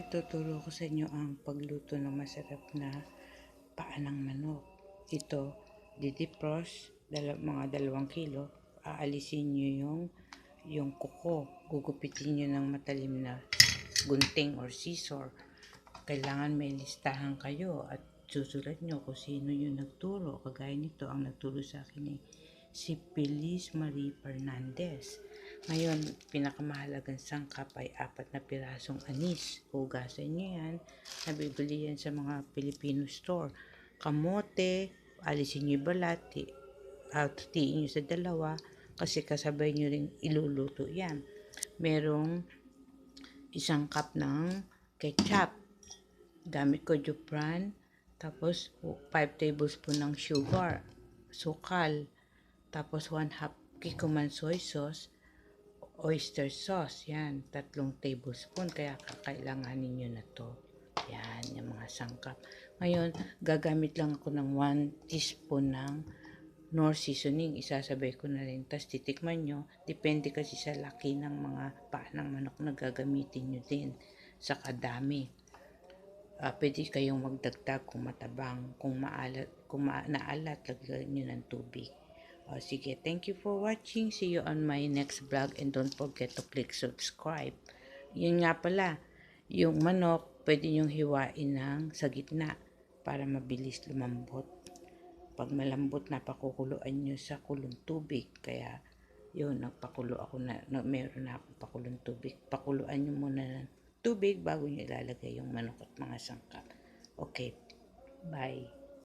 Ituturo ko sa inyo ang pagluto ng masarap na paa ng manok. Ito, didipros, mga 2 kilo. Aalisin nyo yung kuko. Gugupitin nyo ng matalim na gunting or scissor. Kailangan may listahan kayo at susulat nyo kung sino yung nagturo. Kagaya nito, ang nagturo sa akin si Feliz Marie Fernandez. Ngayon, pinakamahalagang sangkap ay 4 na pirasong anis. Hugasan nyo yan. Nabibili yan sa mga Filipino store. Kamote, alisin nyo yung balat. Hatiin nyo sa 2 kasi kasabay nyo rin iluluto yan. Merong 1 cup ng ketchup. Gamit ko Jufran. Tapos 5 tablespoon ng sugar. Sukal. Tapos 1/2 Kikkoman soy sauce. Oyster sauce, yan, 3 tablespoon, kaya kakailanganin nyo na to. Yan, yung mga sangkap. Ngayon, gagamit lang ako ng 1 teaspoon ng Knorr seasoning. Isasabay ko na rin, tapos titikman nyo. Depende kasi sa laki ng mga paa ng manok na gagamitin nyo din, sa kadami. Pwede kayong magdagdag kung matabang, kung naalat, lagyan nyo ng tubig. Sige, thank you for watching. See you on my next vlog and don't forget to click subscribe. Yun nga pala, yung manok, pwede nyong hiwain sa gitna para mabilis lumambot. Pag malambot na, pakukuluan nyo sa kulong tubig. Kaya, yun, nagpakulo ako meron na akong pakulong tubig. Pakuluan nyo muna ng tubig bago nyo ilalagay yung manok at mga sangkap. Okay, bye.